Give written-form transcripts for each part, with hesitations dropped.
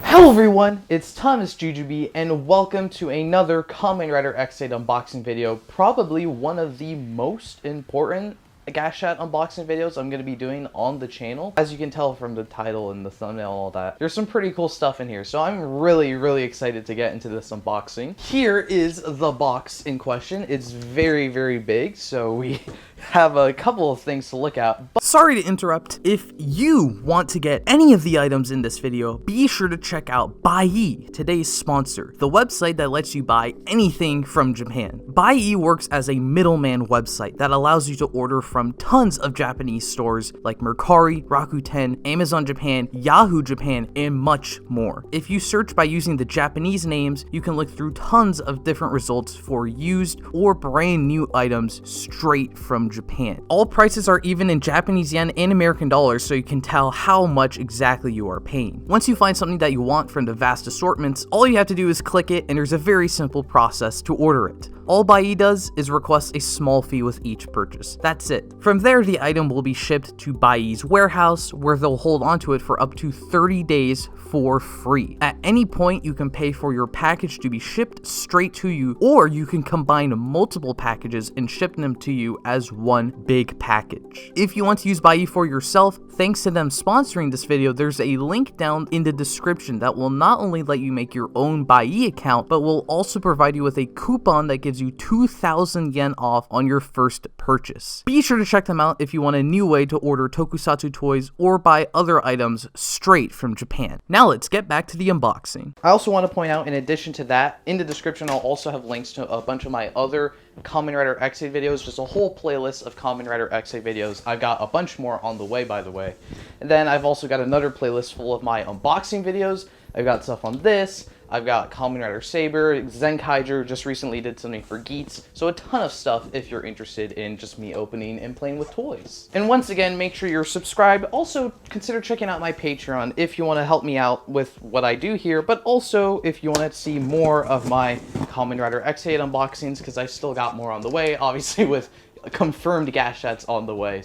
Hello everyone, it's thomasjujube and welcome to another Kamen Rider Ex-Aid unboxing video. Probably one of the most important Gashat unboxing videos I'm going to be doing on the channel. As you can tell from the title and the thumbnail and all that, there's some pretty cool stuff in here. So I'm really excited to get into this unboxing. Here is the box in question. It's very big, so we have a couple of things to look at. But sorry to interrupt. If you want to get any of the items in this video, be sure to check out Buyee, today's sponsor, the website that lets you buy anything from Japan. Buyee works as a middleman website that allows you to order from tons of Japanese stores like Mercari, Rakuten, Amazon Japan, Yahoo Japan, and much more. If you search by using the Japanese names, you can look through tons of different results for used or brand new items straight from Japan. All prices are even in Japanese yen and American dollars, so you can tell how much exactly you are paying. Once you find something that you want from the vast assortments, all you have to do is click it, and there's a very simple process to order it. All Buyee does is request a small fee with each purchase. That's it. From there, the item will be shipped to Buyee's warehouse, where they'll hold onto it for up to 30 days for free. At any point, you can pay for your package to be shipped straight to you, or you can combine multiple packages and ship them to you as one big package. If you want to use Buyee for yourself, thanks to them sponsoring this video, there's a link down in the description that will not only let you make your own Buyee account, but will also provide you with a coupon that gives you 2,000 yen off on your first purchase. Be sure to check them out if you want a new way to order tokusatsu toys or buy other items straight from Japan. Now let's get back to the unboxing. I also want to point out, in addition to that, in the description I'll also have links to a bunch of my other Kamen Rider Ex-Aid videos, just a whole playlist of Kamen Rider Ex-Aid videos. I've got a bunch more on the way, by the way. And then I've also got another playlist full of my unboxing videos. I've got stuff on this. I've got Kamen Rider Saber, Zenkaiger just recently did something for Geats, so a ton of stuff if you're interested in just me opening and playing with toys. And once again, make sure you're subscribed. Also, consider checking out my Patreon if you want to help me out with what I do here, but also if you want to see more of my Kamen Rider Ex-Aid unboxings, because I still got more on the way, obviously with confirmed Gashats on the way.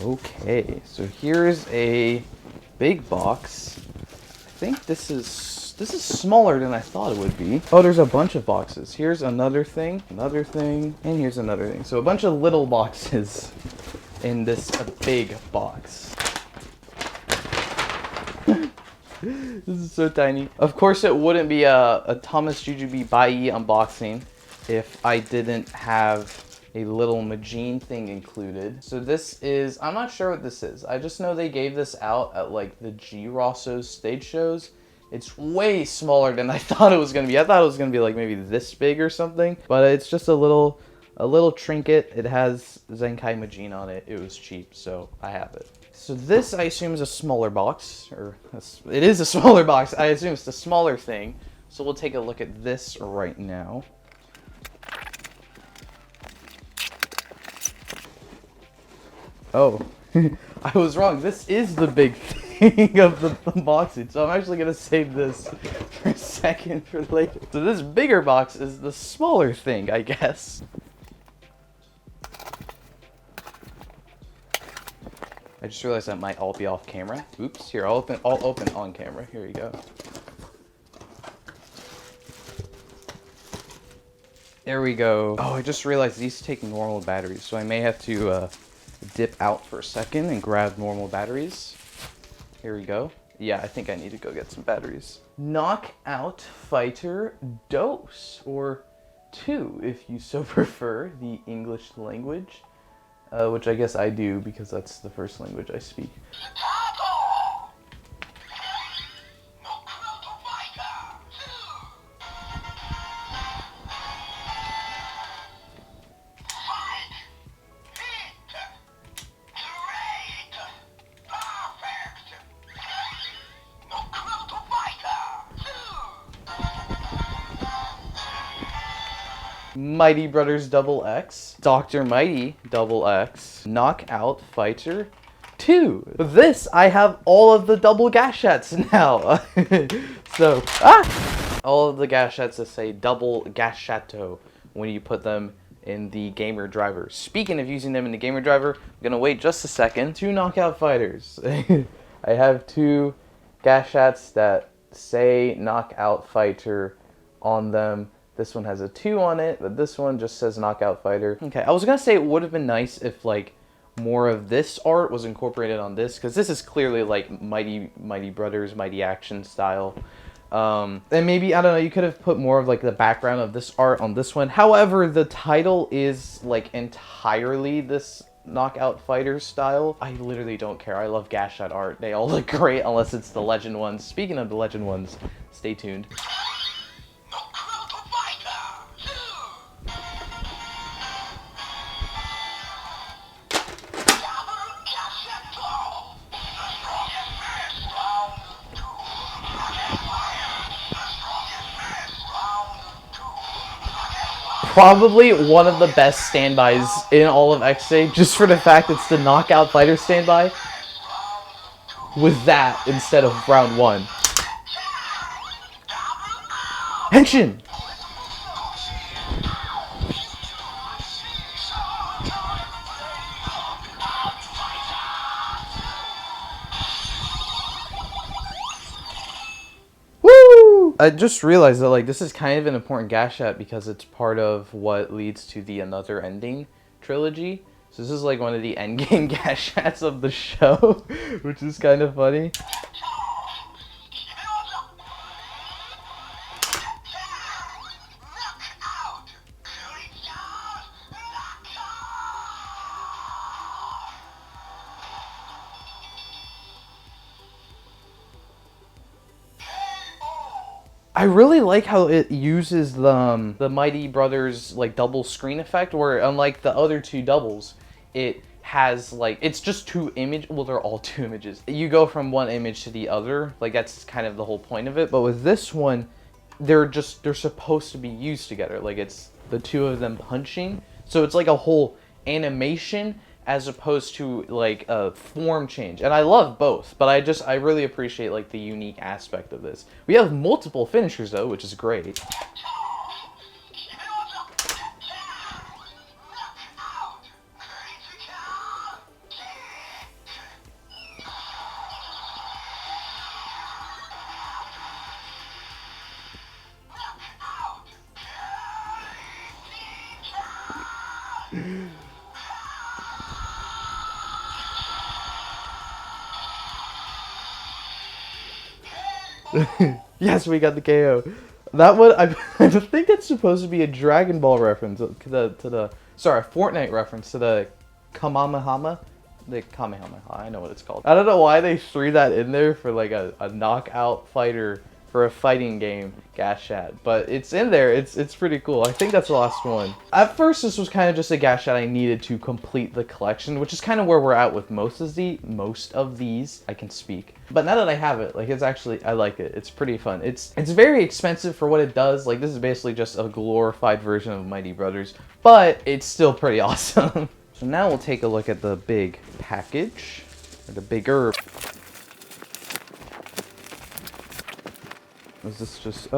Okay, so here's a big box. I think this is smaller than I thought it would be. Oh, there's a bunch of boxes. Here's another thing, and here's another thing. So a bunch of little boxes in this big box. This is so tiny. Of course, it wouldn't be a thomasjujube Buyee unboxing if I didn't have a little Majin thing included. So this is, I'm not sure what this is. I just know they gave this out at like the G Rosso's stage shows. It's way smaller than I thought it was gonna be. I thought it was gonna be like maybe this big or something, but it's just a little trinket. It has Zenkai Majin on it. It was cheap, so I have it. So this, I assume, is a smaller box, or it is a smaller box. I assume it's the smaller thing. So we'll take a look at this right now. Oh, I was wrong. This is the big thing of the unboxing, so I'm actually going to save this for a second for later. So this bigger box is the smaller thing, I guess. I just realized that might all be off camera. Oops, here, I'll open on camera. Here you go. There we go. Oh, I just realized these take normal batteries, so I may have to dip out for a second and grab normal batteries. Here we go. Yeah, I think I need to go get some batteries. Knockout Fighter Dose, or 2 if you so prefer the English language, which I guess I do because that's the first language I speak. Mighty Brothers Double X, Dr. Mighty Double X, Knockout Fighter 2. With this, I have all of the double Gashats now. So, all of the Gashats that say double Gashato when you put them in the gamer driver. Speaking of using them in the gamer driver, I'm gonna wait just a second. 2 knockout fighters. I have two Gashats that say Knockout Fighter on them. This one has a 2 on it, but this one just says Knockout Fighter. Okay, I was gonna say it would have been nice if like more of this art was incorporated on this, because this is clearly like Mighty Brothers, Mighty Action style. And maybe, I don't know, you could have put more of like the background of this art on this one. However, the title is like entirely this Knockout Fighter style. I literally don't care. I love Gashat art. They all look great unless it's the Legend ones. Speaking of the Legend ones, stay tuned. Probably one of the best standbys in all of Ex-Aid, just for the fact it's the Knockout Fighter standby with that instead of round 1. Henshin! I just realized that like this is kind of an important Gashat because it's part of what leads to the Another Ending trilogy. So this is like one of the endgame Gashats of the show, which is kind of funny. I really like how it uses the Mighty Brothers like double screen effect, where unlike the other two doubles, it has like, it's just 2 images. Well, they're all 2 images. You go from one image to the other, like that's kind of the whole point of it. But with this one, they're supposed to be used together. Like it's the 2 of them punching, so it's like a whole animation as opposed to like a form change. And I love both, but I really appreciate like the unique aspect of this. We have multiple finishers though, which is great. Yes, we got the KO. That one, I think it's supposed to be a Dragon Ball reference to the sorry, Fortnite reference to the Kamehameha. The Kamehameha, I know what it's called. I don't know why they threw that in there for like a knockout fighter for a fighting game, Gashat, but it's in there. It's pretty cool. I think that's the last one. At first, this was kind of just a Gashat I needed to complete the collection, which is kind of where we're at with most of these. I can speak, but now that I have it, like it's actually, I like it. It's pretty fun. It's very expensive for what it does. Like this is basically just a glorified version of Mighty Brothers, but it's still pretty awesome. So now we'll take a look at the big package, or the bigger. Is this just,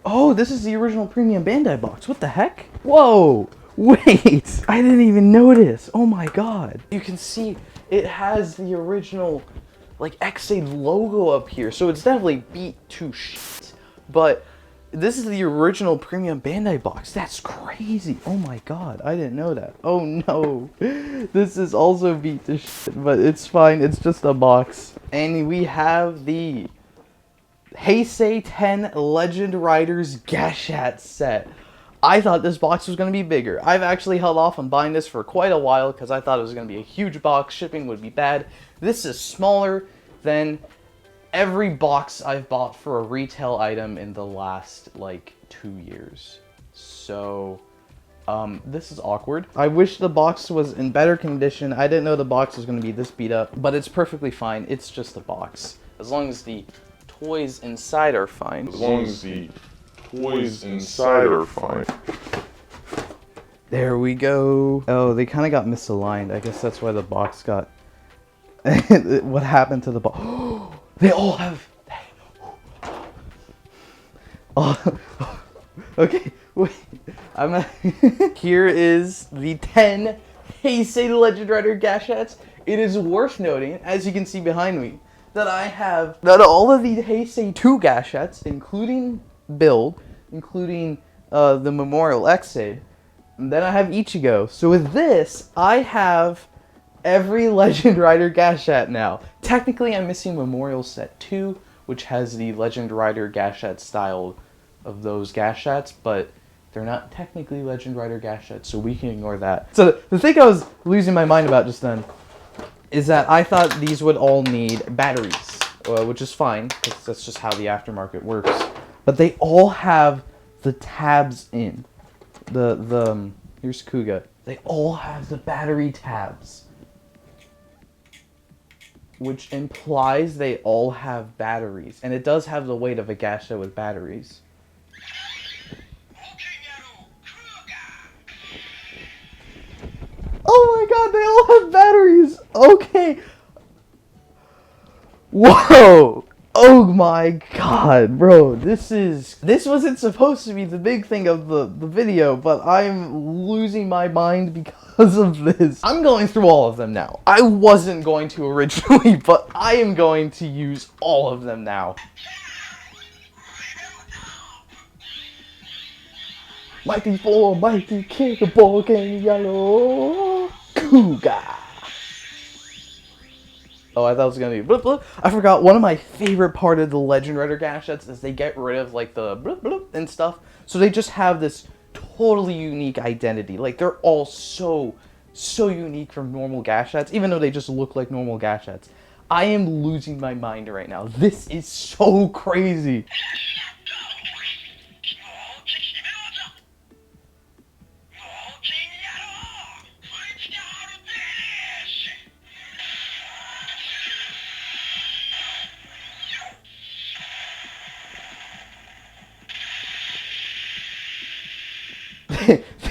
oh, this is the original premium Bandai box. What the heck? Whoa, wait, I didn't even notice. Oh my god. You can see it has the original like Ex-Aid logo up here, so it's definitely beat to shit. But this is the original premium Bandai box. That's crazy. Oh my god, I didn't know that. Oh no, this is also beat to shit, but it's fine. It's just a box. And we have the Heisei 10 Legend Riders Gashat set. I thought this box was going to be bigger. I've actually held off on buying this for quite a while because I thought it was going to be a huge box. Shipping would be bad. This is smaller than every box I've bought for a retail item in the last like 2 years. So this is awkward. I wish the box was in better condition. I didn't know the box was going to be this beat up, but it's perfectly fine. It's just a box. As long as the toys inside are fine. As long as the toys inside are fine. There we go. Oh, they kind of got misaligned. I guess that's why the box got... What happened to the box? They all have... Oh, okay, wait. Here is the 10 Heisei Legend Rider Gashats. It is worth noting, as you can see behind me, that I have that all of the Heisei 2 Gashats, including Build, including the Memorial Ex-Aid. And then I have Ichigo. So with this, I have every Legend Rider Gashat now. Technically, I'm missing Memorial Set 2, which has the Legend Rider Gashat style of those Gashats, but they're not technically Legend Rider Gashats, so we can ignore that. So the thing I was losing my mind about just then is that I thought these would all need batteries, which is fine, because that's just how the aftermarket works. But they all have the tabs in. Here's Kuga. They all have the battery tabs, which implies they all have batteries. And it does have the weight of a Gashat with batteries. Oh my god, they all have batteries! Okay. Whoa! Oh my god, bro. This wasn't supposed to be the big thing of the video, but I'm losing my mind because of this. I'm going through all of them now. I wasn't going to originally, but I am going to use all of them now. Mighty 4, mighty kickable, can yellow, Kuga. Oh, I thought it was gonna be blip blip. I forgot one of my favorite part of the Legend Rider Gashats is they get rid of like the blip blip and stuff. So they just have this totally unique identity. Like they're all so unique from normal Gashats, even though they just look like normal Gashats. I am losing my mind right now. This is so crazy.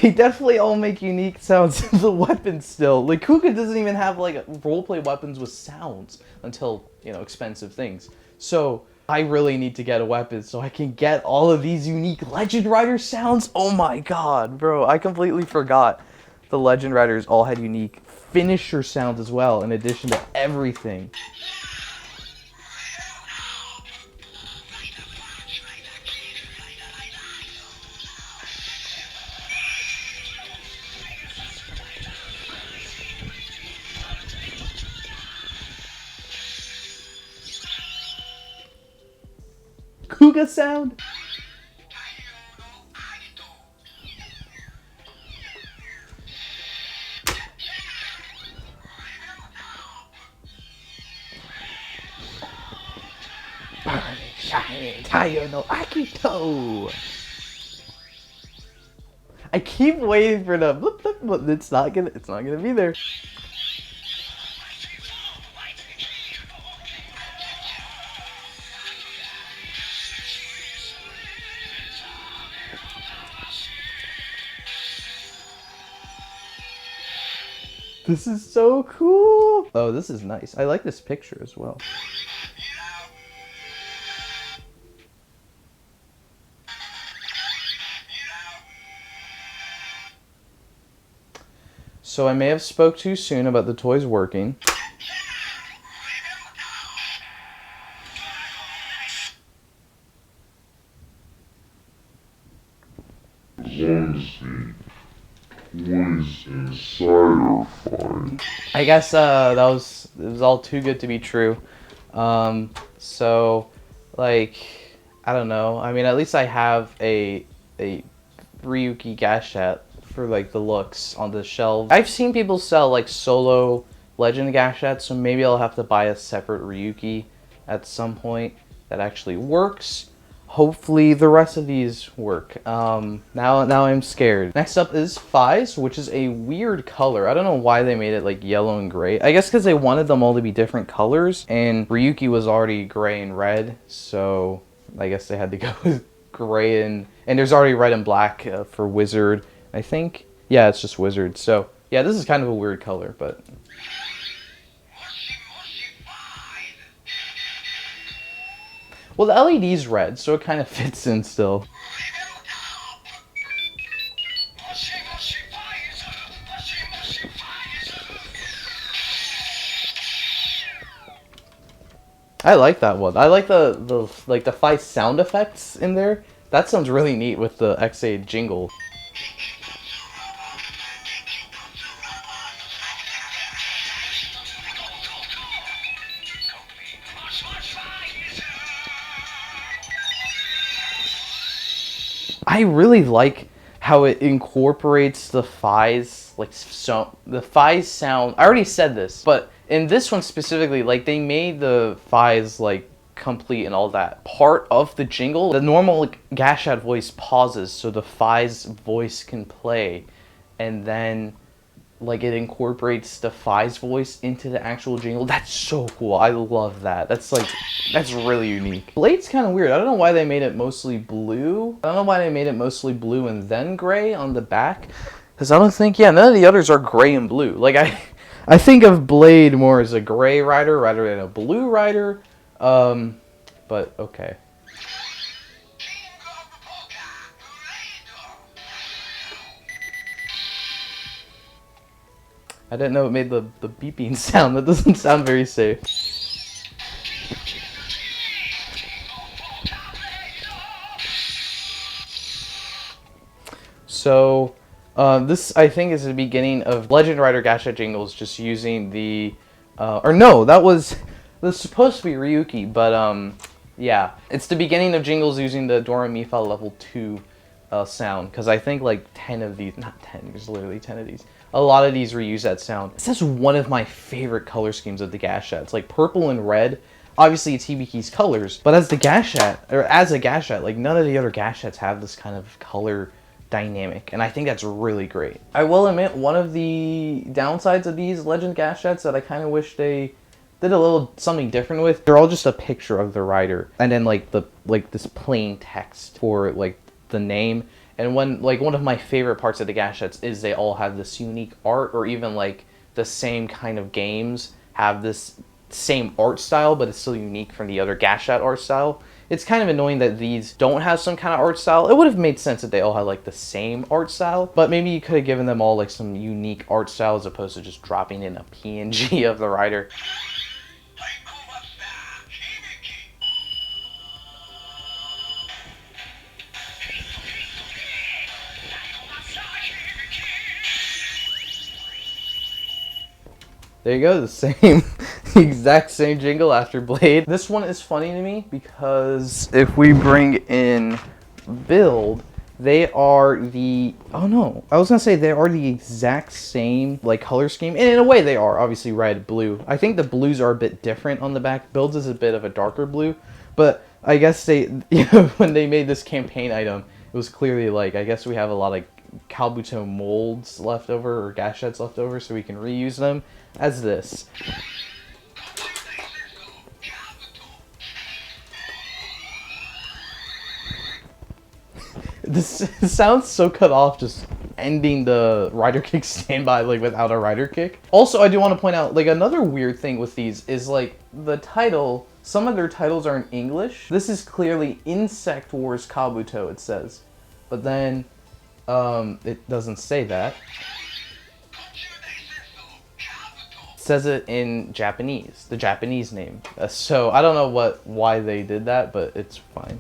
They definitely all make unique sounds to the weapons still. Like, Kuga doesn't even have, like, roleplay weapons with sounds until, you know, expensive things. So, I really need to get a weapon so I can get all of these unique Legend Rider sounds. Oh my god, bro. I completely forgot the Legend Riders all had unique finisher sounds as well, in addition to everything. Kuga sound? Burning, shining, Taiyo no Akito! I keep waiting for the blip blip, but it's not gonna be there. This is so cool! Oh, this is nice. I like this picture as well. So I may have spoke too soon about the toys working. As long as the toys inside are fine. I guess it was all too good to be true. So like, I don't know. I mean, at least I have a Ryuki Gashat for like the looks on the shelves. I've seen people sell like solo Legend Gashats, so maybe I'll have to buy a separate Ryuki at some point that actually works. Hopefully the rest of these work. Now I'm scared. Next up is Fai's, which is a weird color. I don't know why they made it like yellow and gray. I guess because they wanted them all to be different colors, and Ryuki was already gray and red, so I guess they had to go with gray and there's already red and black for Wizard, I think. Yeah, it's just Wizard. So yeah, this is kind of a weird color, but. Well, the LED's red, so it kind of fits in still. I like that one. I like the like the 5 sound effects in there. That sounds really neat with the Ex-Aid jingle. I really like how it incorporates the Fi's, like, so the Fi's sound. I already said this, but in this one specifically, like, they made the Fi's, like, complete and all that. Part of the jingle, the normal, like, Gashat voice pauses so the Fi's voice can play, and then, like, it incorporates the Fi's voice into the actual jingle. That's so cool. I love that. That's really unique. Blade's kind of weird. I don't know why they made it mostly blue. I don't know why they made it mostly blue and then gray on the back. Because I don't think, yeah, none of the others are gray and blue. Like, I think of Blade more as a gray rider rather than a blue rider. But okay. I didn't know it made the beeping sound. That doesn't sound very safe. So, this, I think, is the beginning of Legend Rider Gashat jingles just using the... or no, that was supposed to be Ryuki, but, yeah. It's the beginning of jingles using the Dora Mifa level 2 sound, because I think, like, 10 of these... Not 10, there's literally 10 of these. A lot of these reuse that sound. This is one of my favorite color schemes of the Gashats. Like, purple and red. Obviously, it's Hibiki's colors, but as a Gashat, like, none of the other Gashats have this kind of color dynamic, and I think that's really great. I will admit, one of the downsides of these Legend Gashats that I kind of wish they did a little something different with, they're all just a picture of the rider, and then like this plain text for like the name. And one of my favorite parts of the Gashats is they all have this unique art, or even like the same kind of games have this same art style, but it's still unique from the other Gashat art style. It's kind of annoying that these don't have some kind of art style. It would have made sense if they all had like the same art style, but maybe you could have given them all like some unique art style as opposed to just dropping in a PNG of the rider. There you go, the exact same jingle after Blade. This one is funny to me because if we bring in Build, they are the, oh no, I was gonna say they are the exact same like color scheme, and in a way they are, obviously red, blue. I think the blues are a bit different on the back. Build's is a bit of a darker blue, but I guess they, you know, when they made this campaign item, it was clearly like, I guess we have a lot of Kabuto molds left over, or Gashats left over, so we can reuse them as this. This sounds so cut off, just ending the rider kick standby like without a rider kick. Also, I do want to point out, like, another weird thing with these is like the title. Some of their titles are in English. This is clearly Insect Wars Kabuto, it says, but then it doesn't say that. It says it in Japanese, the Japanese name. So I don't know why they did that, but it's fine.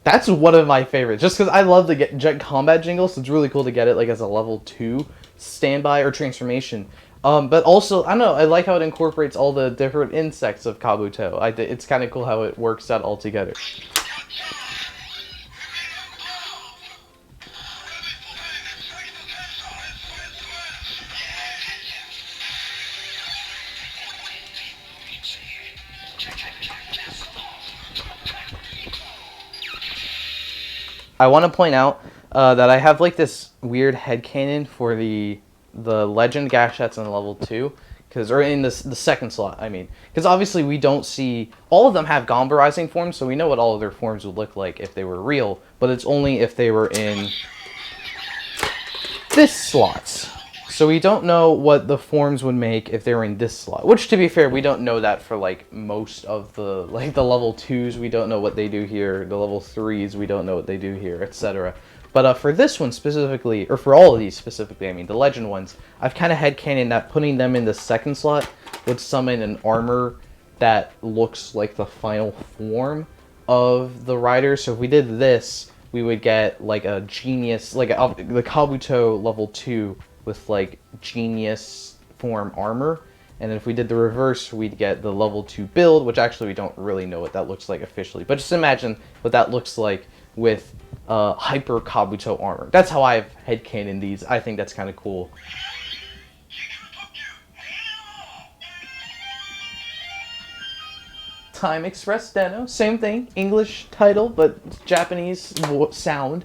That's one of my favorites, just because I love to get jet combat jingles, so it's really cool to get it like as a level 2 standby or transformation. But also, I don't know, I like how it incorporates all the different insects of Kabuto. It's kind of cool how it works out all together. I want to point out that I have like this weird headcanon for the Legend Gashats in level 2, or in the second slot, I mean. Because obviously we don't see, all of them have Gombarizing forms, so we know what all of their forms would look like if they were real, but it's only if they were in this slot. So we don't know what the forms would make if they were in this slot. Which, to be fair, we don't know that for like most of the the level 2s. We don't know what they do here. The level 3s, we don't know what they do here, etc. But for this one specifically, or for all of these specifically, I mean the legend ones, I've kind of headcanon that putting them in the second slot would summon an armor that looks like the final form of the rider. So if we did this, we would get like a genius, like the Kabuto level 2 with like genius form armor. And then if we did the reverse, we'd get the level 2 build, which actually we don't really know what that looks like officially. But just imagine what that looks like with hyper Kabuto armor. That's how I've headcanon these. I think that's kind of cool. Time Express Den-O, same thing, English title, but Japanese sound.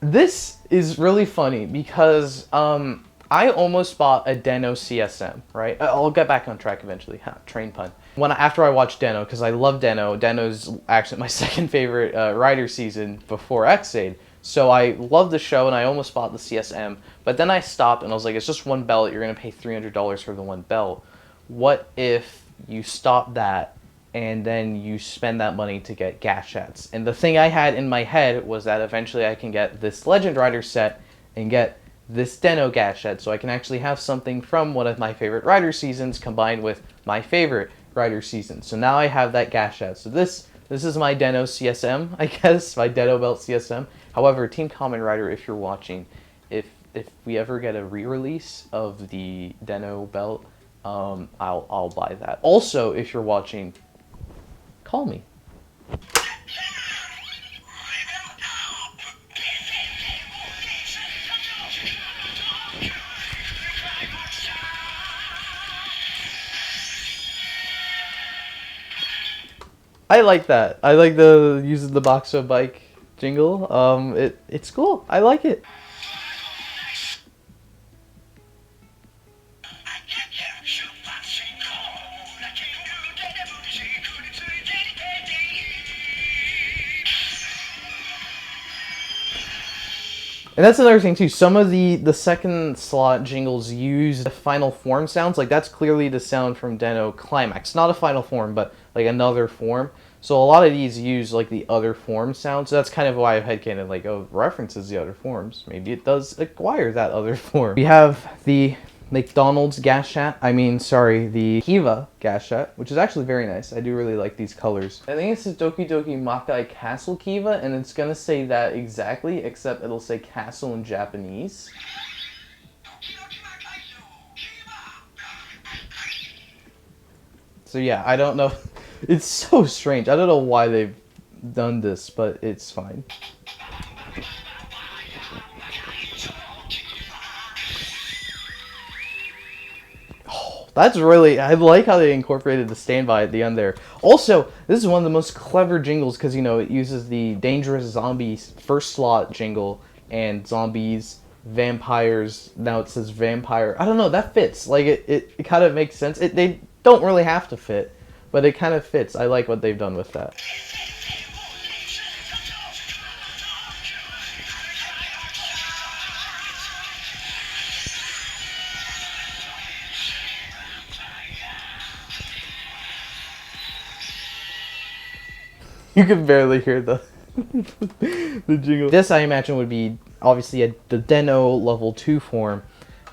This is really funny because I almost bought a Den-O CSM, right? I'll get back on track eventually. Train pun. After I watched Den-O, because I love Den-O. Den-O's actually my second favorite rider season before Ex-Aid. So I love the show and I almost bought the CSM, but then I stopped and I was like, it's just one belt. You're gonna pay $300 for the one belt. What if you stop that and then you spend that money to get Gashats? And the thing I had in my head was that eventually I can get this Legend Rider set and get this Den-O Gashat, so I can actually have something from one of my favorite rider seasons combined with my favorite rider season. So now I have that Gashat. So this is my Den-O CSM, I guess, my Den-O belt CSM. However, Team Kamen Rider, if you're watching, if we ever get a re-release of the Den-O belt, I'll buy that. Also, if you're watching, call me. I like that. I like the using the Boxo bike jingle. It's cool. I like it. And that's another thing too. Some of the second slot jingles use the final form sounds. Like that's clearly the sound from Den-O Climax. Not a final form, but like another form. So a lot of these use like the other form sound. So that's kind of why I've headcanon like, oh, references the other forms. Maybe it does acquire that other form. We have the McDonald's Gashat. The Kiva Gashat, which is actually very nice. I do really like these colors. I think it's the Doki Doki Makai Castle Kiva, and it's gonna say that exactly, except it'll say castle in Japanese. So yeah, I don't know. It's so strange. I don't know why they've done this, but it's fine. That's really, I like how they incorporated the standby at the end there. Also, this is one of the most clever jingles because, you know, it uses the Dangerous Zombies first slot jingle and zombies, vampires, now it says vampire. I don't know, that fits. Like, it kind of makes sense. They don't really have to fit, but it kind of fits. I like what they've done with that. You can barely hear the the jingle. This, I imagine, would be obviously the Den-O level 2 form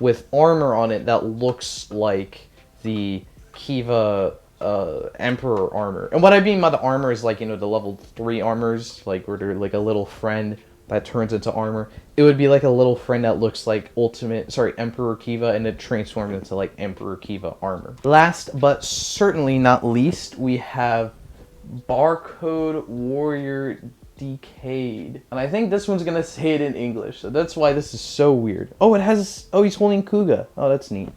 with armor on it that looks like the Kiva Emperor armor. And what I mean by the armor is like, you know, the level 3 armors, like where they're like a little friend that turns into armor. It would be like a little friend that looks like Emperor Kiva, and it transforms into like Emperor Kiva armor. Last but certainly not least, we have Barcode Warrior Decade. And I think this one's gonna say it in English, so that's why this is so weird. Oh, it has, oh, he's holding Kuga. Oh, that's neat.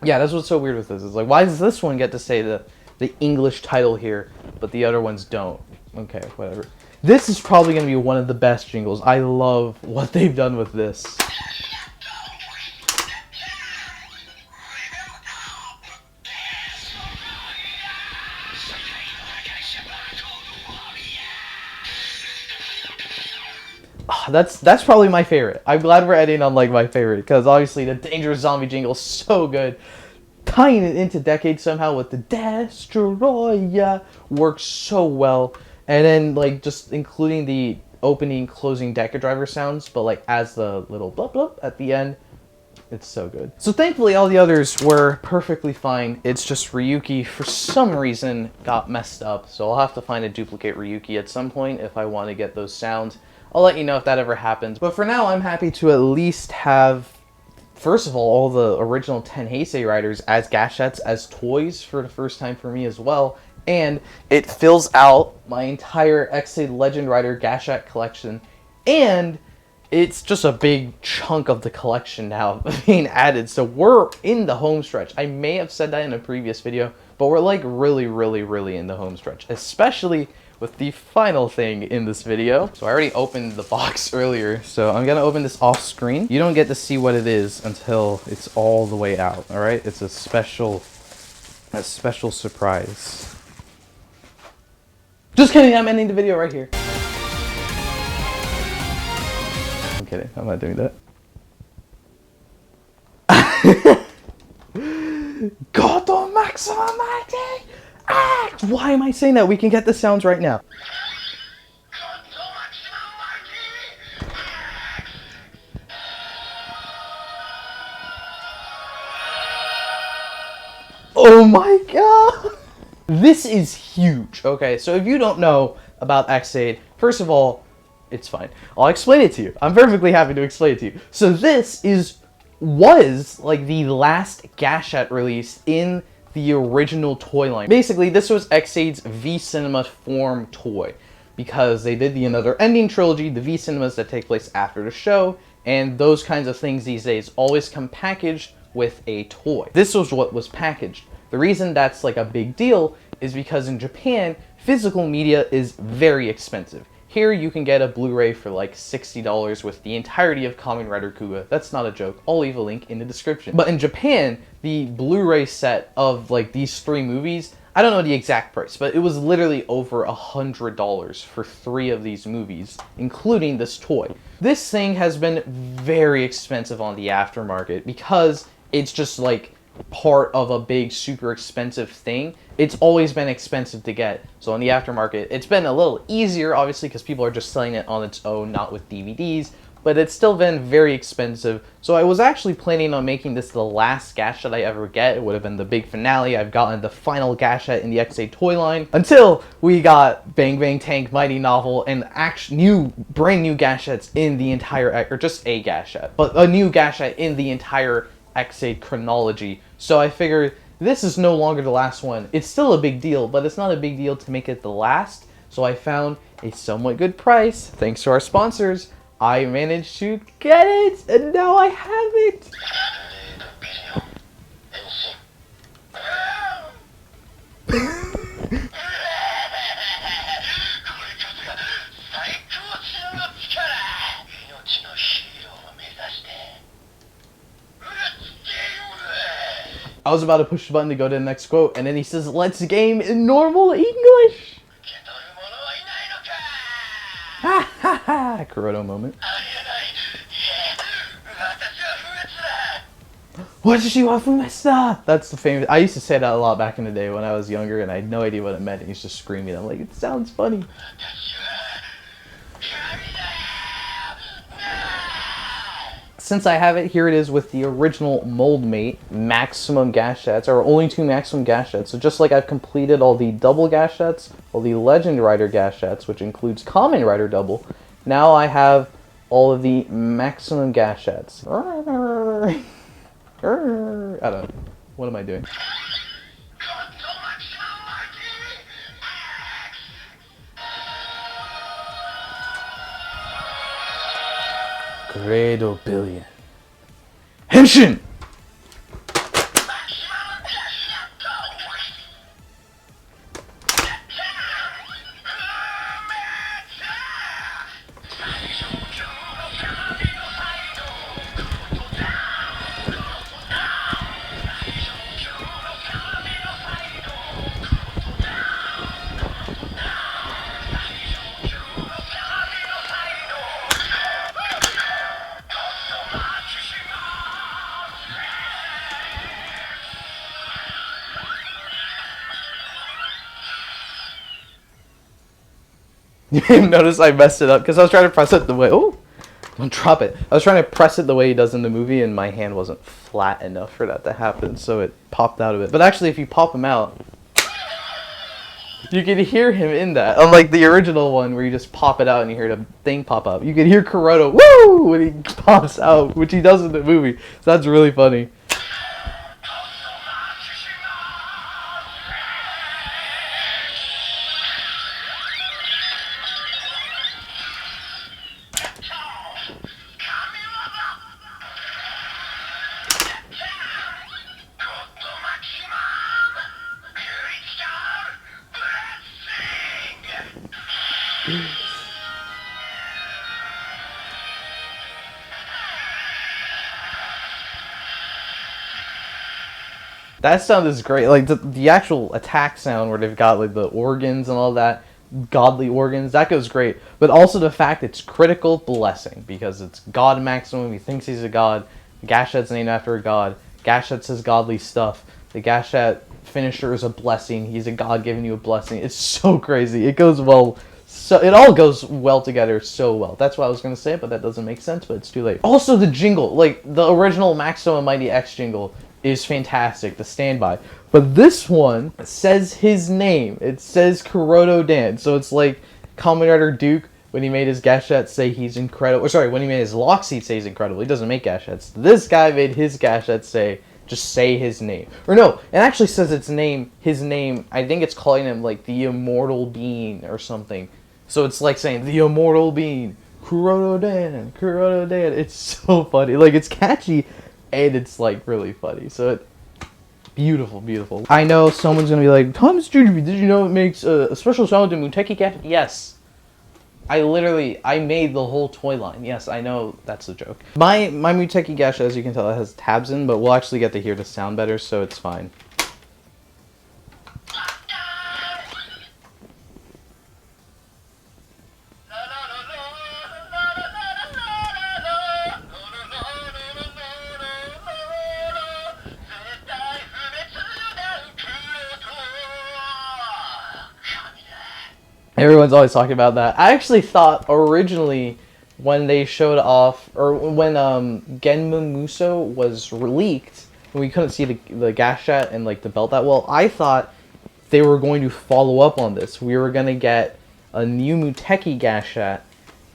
Yeah, that's what's so weird with this. It's like, why does this one get to say the English title here, but the other ones don't? Okay, whatever. This is probably gonna be one of the best jingles. I love what they've done with this. That's probably my favorite. I'm glad we're ending on like my favorite, because obviously the Dangerous Zombie jingle is so good. Tying it into Decade somehow with the Destroyer works so well. And then like just including the opening, closing Decker Driver sounds, but like as the little blub blub at the end. It's so good. So thankfully all the others were perfectly fine. It's just Ryuki for some reason got messed up. So I'll have to find a duplicate Ryuki at some point if I want to get those sounds. I'll let you know if that ever happens. But for now I'm happy to at least have, first of all the original 10 Heisei Riders as Gashats, as toys for the first time for me as well. And it fills out my entire Ex-Aid Legend Rider Gashat collection. And it's just a big chunk of the collection now being added. So we're in the home stretch. I may have said that in a previous video, but we're like really in the home stretch, especially with the final thing in this video. So I already opened the box earlier, so I'm gonna open this off screen. You don't get to see what it is until it's all the way out, all right? It's a special surprise. Just kidding, I'm ending the video right here. I'm kidding, I'm not doing that. Goto Maximum Mighty Act! Why am I saying that? We can get the sounds right now. Oh my god! This is huge. Okay, so if you don't know about Ex-Aid, first of all, it's fine. I'll explain it to you. I'm perfectly happy to explain it to you. So this was like the last Gashat release in the original toy line. Basically, this was Ex-Aid's V Cinema form toy, because they did the Another Ending trilogy, the V Cinemas that take place after the show, and those kinds of things these days always come packaged with a toy. This was what was packaged. The reason that's like a big deal is because in Japan, physical media is very expensive. Here you can get a Blu-ray for like $60 with the entirety of Kamen Rider Kuga. That's not a joke. I'll leave a link in the description. But in Japan, the Blu-ray set of like these 3 movies, I don't know the exact price, but it was literally over $100 for 3 of these movies, including this toy. This thing has been very expensive on the aftermarket because it's just like part of a big super expensive thing. It's always been expensive to get. So on the aftermarket, it's been a little easier, obviously, because people are just selling it on its own, not with DVDs, but it's still been very expensive. So I was actually planning on making this the last Gashat I ever get. It would have been the big finale. I've gotten the final Gashat in the Ex-Aid toy line until we got Bang Bang Tank, Mighty Novel, and brand new Gashats in the entire, or just a Gashat, but a new Gashat in the entire Ex-Aid chronology. So I figured this is no longer the last one. It's still a big deal, but it's not a big deal to make it the last. So I found a somewhat good price. Thanks to our sponsors, I managed to get it, and now I have it. I was about to push the button to go to the next quote, and then he says, "Let's game in normal English." Ha ha ha! Kuroto moment. Watashi wa fumesta! That's the famous. I used to say that a lot back in the day when I was younger, and I had no idea what it meant. And he's just screaming. I'm like, it sounds funny. Since I have it, here it is with the original mold mate, Maximum Gashats, or only 2 Maximum Gashats. So just like I've completed all the double Gashats, all the Legend Rider Gashats, which includes Kamen Rider Double, now I have all of the Maximum Gashats. I don't know. What am I doing? Credo Billion. Henshin! Notice I messed it up because I was trying to press it the way. Oh, don't drop it. I was trying to press it the way he does in the movie, and my hand wasn't flat enough for that to happen, so it popped out of it. But actually, if you pop him out, you can hear him in that. Unlike the original one where you just pop it out and you hear the thing pop up. You can hear Kuroda, woo, when he pops out, which he does in the movie. So that's really funny. That sound is great. Like the actual attack sound where they've got like the organs and all that, godly organs, that goes great. But also the fact it's critical blessing because it's God maximum. He thinks he's a god. Gashat's named after a god. Gashat says godly stuff. The Gashat finisher is a blessing. He's a god giving you a blessing. It's so crazy. It goes well. So it all goes well together so well. That's what I was gonna say, but that doesn't make sense. But it's too late. Also, the jingle, like the original Maximum Mighty X jingle, is fantastic. The standby, but this one says his name. It says Kuroda Dan. So it's like Kamen Rider Duke when he made his Gashat say he's incredible. Or sorry, when he made his Lockseed say he's incredible. He doesn't make Gashats. This guy made his Gashat say just say his name. Or no, it actually says its name. His name. I think it's calling him like the immortal being or something. So it's like saying the immortal being, Kuroda Dan, Kuroda Dan. It's so funny. Like it's catchy, and it's like really funny. So it, beautiful, beautiful. I know someone's gonna be like, thomasjujube, did you know it makes a special sound in Muteki Cat? Yes. I made the whole toy line. Yes, I know that's a joke. My Muteki Gashat, as you can tell, it has tabs in, but we'll actually get to hear the sound better, so it's fine. Everyone's always talking about that. I actually thought originally when they showed off, or when Genmu Muso was leaked, and we couldn't see the Gashat and like the belt that well, I thought they were going to follow up on this. We were going to get a new Muteki Gashat,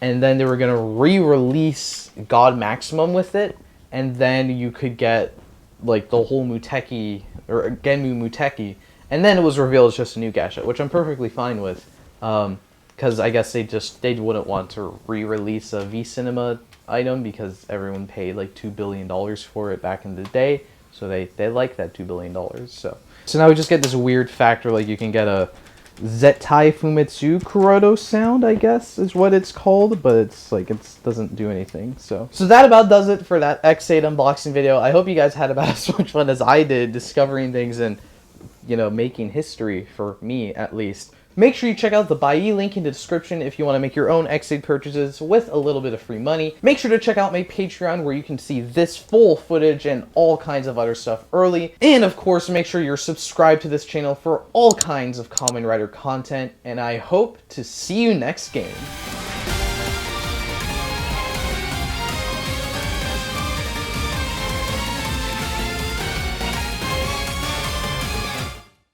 and then they were going to re-release God Maximum with it, and then you could get like the whole Muteki, or Genmu Muteki, and then it was revealed as just a new Gashat, which I'm perfectly fine with. Because I guess they wouldn't want to re-release a V-Cinema item because everyone paid like $2 billion for it back in the day, so they like that $2 billion. So now we just get this weird factor, like you can get a Zettai Fumetsu Kuroda sound, I guess is what it's called, but it's like it doesn't do anything. So that about does it for that Ex-Aid unboxing video. I hope you guys had about as much fun as I did discovering things and, you know, making history, for me at least. Make sure you check out the Buy link in the description if you want to make your own Ex-Aid purchases with a little bit of free money. Make sure to check out my Patreon where you can see this full footage and all kinds of other stuff early. And of course, make sure you're subscribed to this channel for all kinds of Kamen Rider content. And I hope to see you next game.